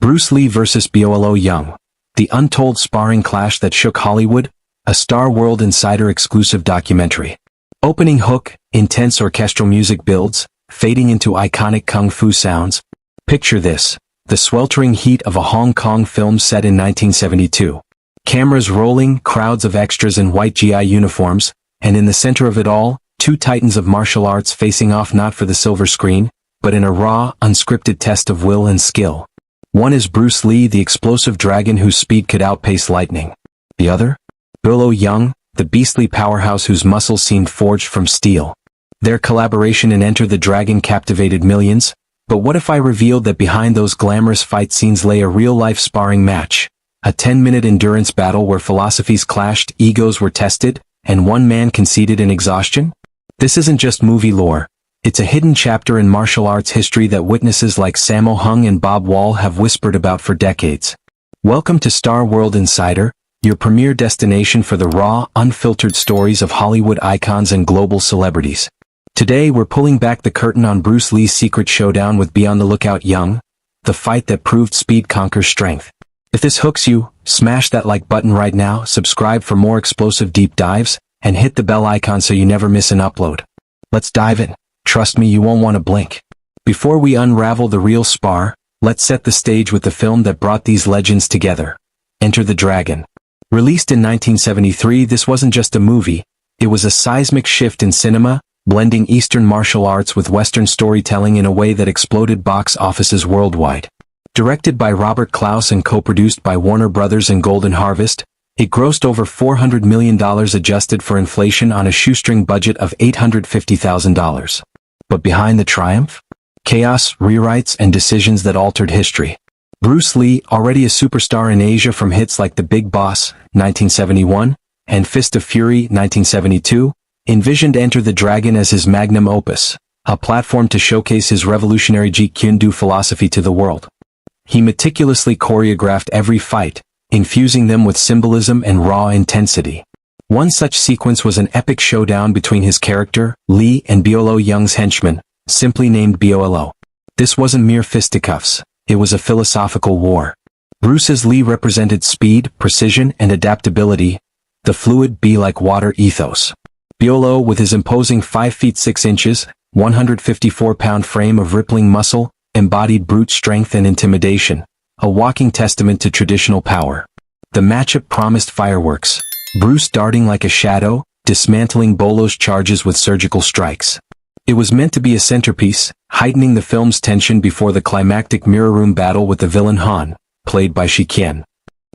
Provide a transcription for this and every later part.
Bruce Lee vs. Bolo Yeung. The Untold sparring clash that shook Hollywood, a Star World Insider exclusive documentary. Opening hook, intense orchestral music builds, fading into iconic kung fu sounds. Picture this, the sweltering heat of a Hong Kong film set in 1972. Cameras rolling, crowds of extras in white GI uniforms, and in the center of it all, two titans of martial arts facing off not for the silver screen, but in a raw, unscripted test of will and skill. One is Bruce Lee, the explosive dragon whose speed could outpace lightning. The other? Bolo Yeung, the beastly powerhouse whose muscles seemed forged from steel. Their collaboration in Enter the Dragon captivated millions, but what if I revealed that behind those glamorous fight scenes lay a real-life sparring match? A 10-minute endurance battle where philosophies clashed, egos were tested, and one man conceded in exhaustion? This isn't just movie lore. It's a hidden chapter in martial arts history that witnesses like Sammo Hung and Bob Wall have whispered about for decades. Welcome to Star World Insider, your premier destination for the raw, unfiltered stories of Hollywood icons and global celebrities. Today we're pulling back the curtain on Bruce Lee's secret showdown with Be on the Lookout Yeung, the fight that proved speed conquers strength. If this hooks you, smash that like button right now, subscribe for more explosive deep dives, and hit the bell icon so you never miss an upload. Let's dive in. Trust me, you won't want to blink. Before we unravel the real spar, let's set the stage with the film that brought these legends together. Enter the Dragon. Released in 1973, this wasn't just a movie, it was a seismic shift in cinema, blending Eastern martial arts with Western storytelling in a way that exploded box offices worldwide. Directed by Robert Clouse and co-produced by Warner Brothers and Golden Harvest, it grossed over $400 million adjusted for inflation on a shoestring budget of $850,000. But behind the triumph? Chaos, rewrites, and decisions that altered history. Bruce Lee, already a superstar in Asia from hits like The Big Boss, 1971, and Fist of Fury, 1972, envisioned Enter the Dragon as his magnum opus, a platform to showcase his revolutionary Jeet Kune Do philosophy to the world. He meticulously choreographed every fight, infusing them with symbolism and raw intensity. One such sequence was an epic showdown between his character, Lee, and Bolo Yeung's henchman, simply named Bolo. This wasn't mere fisticuffs, it was a philosophical war. Bruce's Lee represented speed, precision, and adaptability, the fluid be-like-water ethos. Bolo, with his imposing 5 feet 6 inches, 154-pound frame of rippling muscle, embodied brute strength and intimidation, a walking testament to traditional power. The matchup promised fireworks, Bruce darting like a shadow, dismantling Bolo's charges with surgical strikes. It was meant to be a centerpiece, heightening the film's tension before the climactic mirror room battle with the villain Han, played by Shi Qian.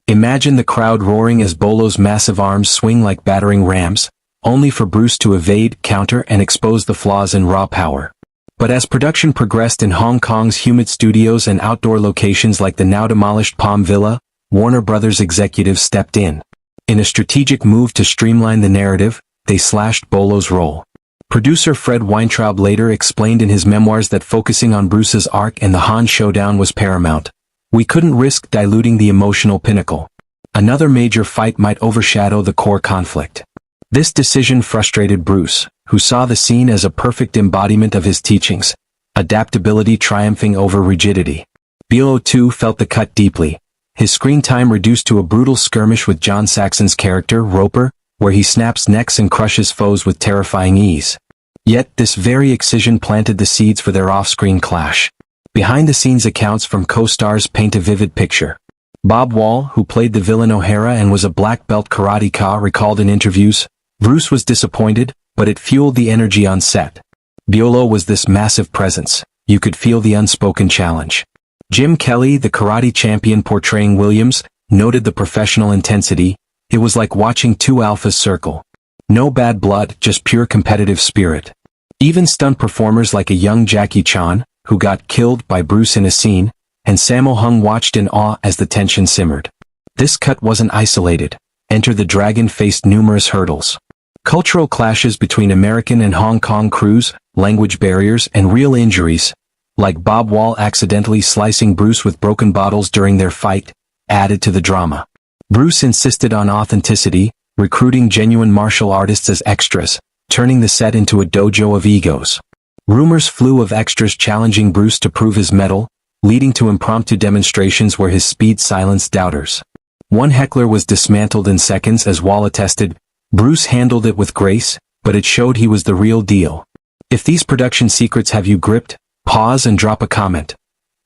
Imagine the crowd roaring as Bolo's massive arms swing like battering rams, only for Bruce to evade, counter, and expose the flaws in raw power. But as production progressed in Hong Kong's humid studios and outdoor locations like the now-demolished Palm Villa, Warner Brothers executives stepped in. In a strategic move to streamline the narrative, they slashed Bolo's role. Producer Fred Weintraub later explained in his memoirs that focusing on Bruce's arc and the Han showdown was paramount. We couldn't risk diluting the emotional pinnacle. Another major fight might overshadow the core conflict. This decision frustrated Bruce, who saw the scene as a perfect embodiment of his teachings, adaptability triumphing over rigidity. Bolo too felt the cut deeply, his screen time reduced to a brutal skirmish with John Saxon's character, Roper, where he snaps necks and crushes foes with terrifying ease. Yet this very excision planted the seeds for their off-screen clash. Behind-the-scenes accounts from co-stars paint a vivid picture. Bob Wall, who played the villain O'Hara and was a black belt karateka, recalled in interviews, Bruce was disappointed, but it fueled the energy on set. Bolo was this massive presence. You could feel the unspoken challenge. Jim Kelly, the karate champion portraying Williams, noted the professional intensity. It was like watching two alphas circle. No bad blood, just pure competitive spirit. Even stunt performers like a young Jackie Chan, who got killed by Bruce in a scene, and Sammo Hung watched in awe as the tension simmered. This cut wasn't isolated. Enter the Dragon faced numerous hurdles. Cultural clashes between American and Hong Kong crews, language barriers, and real injuries, like Bob Wall accidentally slicing Bruce with broken bottles during their fight, added to the drama. Bruce insisted on authenticity, recruiting genuine martial artists as extras, turning the set into a dojo of egos. Rumors flew of extras challenging Bruce to prove his mettle, leading to impromptu demonstrations where his speed silenced doubters. One heckler was dismantled in seconds as Wall attested, "Bruce handled it with grace, but it showed he was the real deal." If these production secrets have you gripped, pause and drop a comment.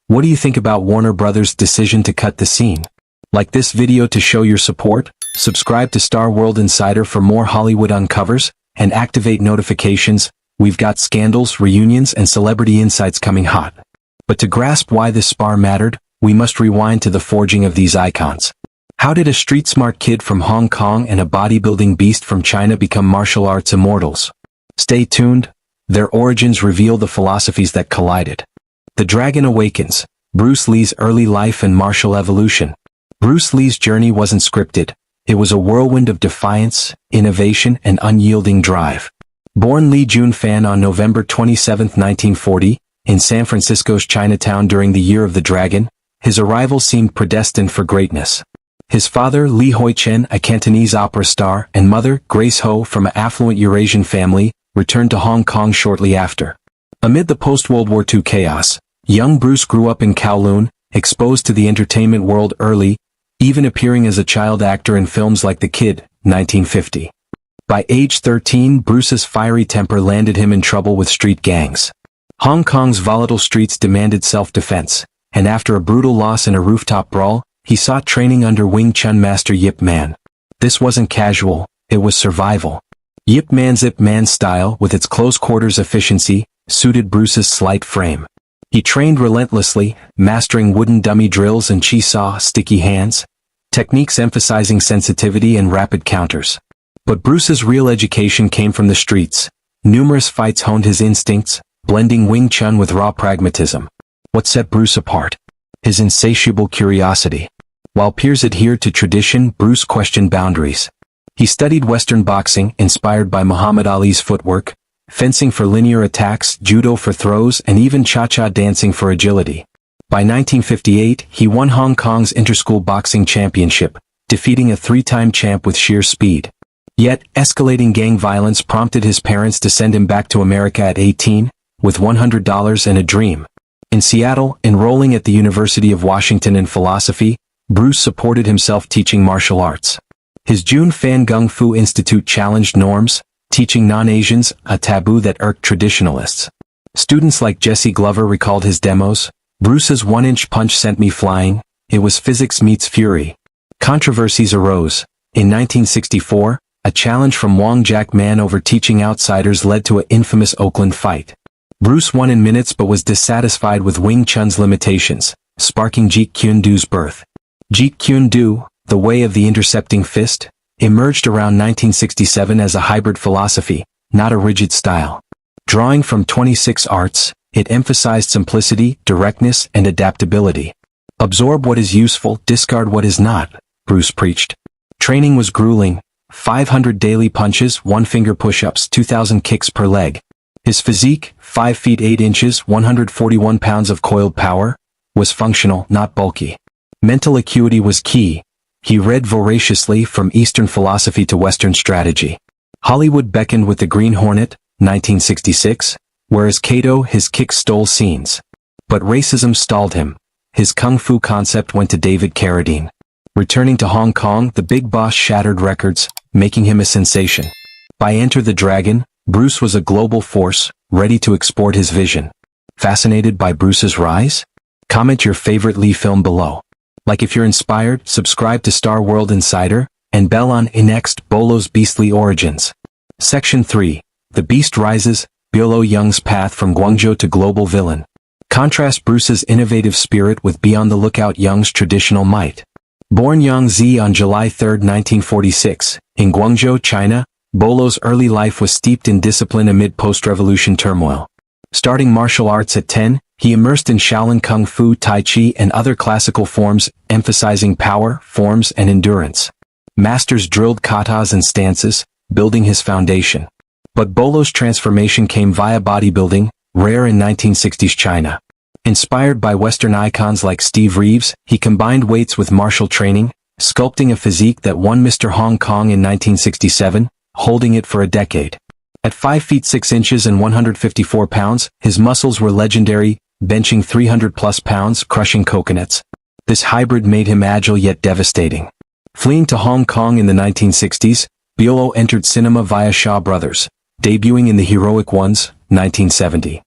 What do you think about Warner Brothers' decision to cut the scene? Like this video to show your support, subscribe to Star World Insider for more Hollywood uncovers, and activate notifications. We've got scandals, reunions, and celebrity insights coming hot. But to grasp why this spar mattered, we must rewind to the forging of these icons. How did a street-smart kid from Hong Kong and a bodybuilding beast from China become martial arts immortals? Stay tuned. Their origins reveal the philosophies that collided. The Dragon Awakens, Bruce Lee's early life and martial evolution. Bruce Lee's journey wasn't scripted. It was a whirlwind of defiance, innovation, and unyielding drive. Born Lee Jun-fan on November 27, 1940, in San Francisco's Chinatown during the Year of the Dragon, his arrival seemed predestined for greatness. His father, Lee Hoi-chen, a Cantonese opera star, and mother, Grace Ho, from an affluent Eurasian family, returned to Hong Kong shortly after. Amid the post-World War II chaos, young Bruce grew up in Kowloon, exposed to the entertainment world early, even appearing as a child actor in films like The Kid, 1950. By age 13, Bruce's fiery temper landed him in trouble with street gangs. Hong Kong's volatile streets demanded self-defense, and after a brutal loss in a rooftop brawl, he sought training under Wing Chun master Yip Man. This wasn't casual, it was survival. Yip Man's style, with its close-quarters efficiency, suited Bruce's slight frame. He trained relentlessly, mastering wooden dummy drills and chi-saw sticky hands, techniques emphasizing sensitivity and rapid counters. But Bruce's real education came from the streets. Numerous fights honed his instincts, blending Wing Chun with raw pragmatism. What set Bruce apart? His insatiable curiosity. While peers adhered to tradition, Bruce questioned boundaries. He studied Western boxing, inspired by Muhammad Ali's footwork, fencing for linear attacks, judo for throws, and even cha-cha dancing for agility. By 1958, he won Hong Kong's Interschool Boxing Championship, defeating a three-time champ with sheer speed. Yet, escalating gang violence prompted his parents to send him back to America at 18, with $100 and a dream. In Seattle, enrolling at the University of Washington in philosophy, Bruce supported himself teaching martial arts. His Jun-fan Gung Fu Institute challenged norms, teaching non-Asians, a taboo that irked traditionalists. Students like Jesse Glover recalled his demos. "Bruce's one-inch punch sent me flying. It was physics meets fury." Controversies arose. In 1964, a challenge from Wong Jack Man over teaching outsiders led to an infamous Oakland fight. Bruce won in minutes but was dissatisfied with Wing Chun's limitations, sparking Jeet Kune Do's birth. Jeet Kune Do, the way of the intercepting fist, emerged around 1967 as a hybrid philosophy, not a rigid style. Drawing from 26 arts, it emphasized simplicity, directness, and adaptability. "Absorb what is useful, discard what is not," Bruce preached. Training was grueling. 500 daily punches, 1-finger push-ups, 2,000 kicks per leg. His physique, 5 feet 8 inches, 141 pounds of coiled power, was functional, not bulky. Mental acuity was key. He read voraciously from Eastern philosophy to Western strategy. Hollywood beckoned with The Green Hornet, 1966, whereas Kato, his kicks stole scenes. But racism stalled him. His kung fu concept went to David Carradine. Returning to Hong Kong, the big boss shattered records, making him a sensation. By Enter the Dragon, Bruce was a global force, ready to export his vision. Fascinated by Bruce's rise? Comment your favorite Lee film below. Like if you're inspired, subscribe to Star World Insider, and bell on next Bolo's Beastly Origins. Section 3. The Beast Rises, Bolo Yeung's path from Guangzhou to global villain. Contrast Bruce's innovative spirit with Beyond the Lookout Yeung's traditional might. Born Yang Zi on July 3, 1946, in Guangzhou, China, Bolo's early life was steeped in discipline amid post-revolution turmoil. Starting martial arts at 10, he immersed in Shaolin Kung Fu, Tai Chi, and other classical forms, emphasizing power, forms, and endurance. Masters drilled katas and stances, building his foundation. But Bolo's transformation came via bodybuilding, rare in 1960s China. Inspired by Western icons like Steve Reeves, he combined weights with martial training, sculpting a physique that won Mr. Hong Kong in 1967, holding it for a decade. At 5 feet 6 inches and 154 pounds, his muscles were legendary, benching 300 plus pounds, crushing coconuts. This hybrid made him agile yet devastating. Fleeing to Hong Kong in the 1960s, Bolo entered cinema via Shaw Brothers, debuting in The Heroic Ones, 1970.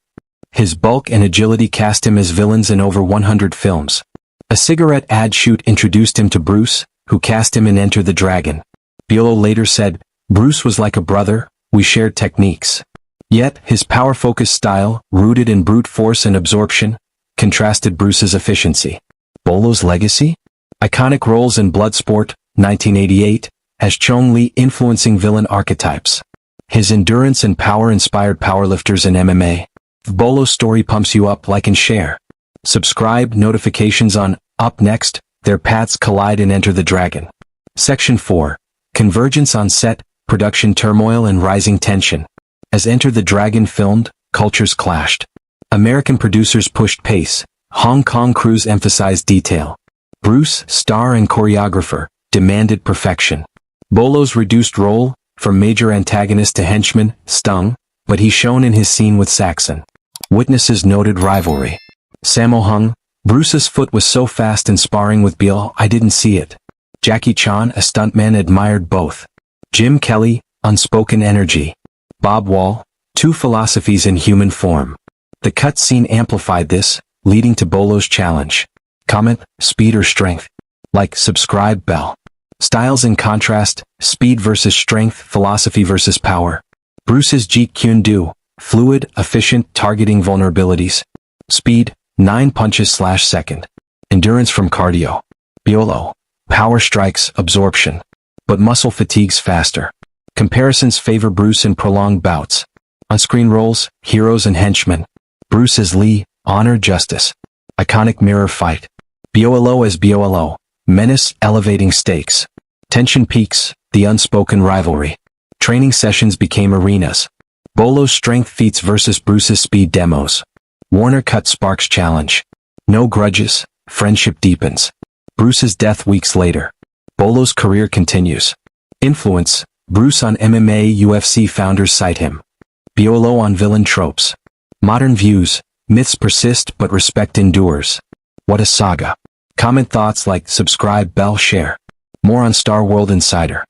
His bulk and agility cast him as villains in over 100 films. A cigarette ad shoot introduced him to Bruce, who cast him in Enter the Dragon. Bolo later said, "Bruce was like a brother, we shared techniques." Yet, his power-focused style, rooted in brute force and absorption, contrasted Bruce's efficiency. Bolo's legacy? Iconic roles in Bloodsport, 1988, as Chong Li influencing villain archetypes. His endurance and power inspired powerlifters in MMA. If Bolo's story pumps you up, like and share. Subscribe, notifications on. Up next, their paths collide in Enter the Dragon. Section 4. Convergence on set, production turmoil and rising tension. As Enter the Dragon filmed, cultures clashed. American producers pushed pace. Hong Kong crews emphasized detail. Bruce, star and choreographer, demanded perfection. Bolo's reduced role, from major antagonist to henchman, stung, but he shone in his scene with Saxon. Witnesses noted rivalry. Sammo Hung, Bruce's foot was so fast in sparring with Bolo, I didn't see it. Jackie Chan, a stuntman, admired both. Jim Kelly, unspoken energy. Bob Wall, two philosophies in human form. The cut scene amplified this, leading to Bolo's challenge. Comment, speed or strength? Like, subscribe, bell. Styles in contrast, speed versus strength, philosophy versus power. Bruce's Jeet Kune Do, fluid, efficient, targeting vulnerabilities. Speed, 9 punches/second. Endurance from cardio. Bolo, power strikes, absorption. But muscle fatigues faster. Comparisons favor Bruce in prolonged bouts. On-screen roles, heroes and henchmen. Bruce as Lee, honor, justice. Iconic mirror fight. Bolo as Bolo, menace, elevating stakes. Tension peaks, the unspoken rivalry. Training sessions became arenas. Bolo's strength feats versus Bruce's speed demos. Warner cut sparks challenge. No grudges, friendship deepens. Bruce's death weeks later. Bolo's career continues. Influence, Bruce on MMA, UFC founders cite him. Bolo on villain tropes. Modern views, myths persist but respect endures. What a saga. Comment thoughts, like, subscribe, bell, share. More on Star World Insider.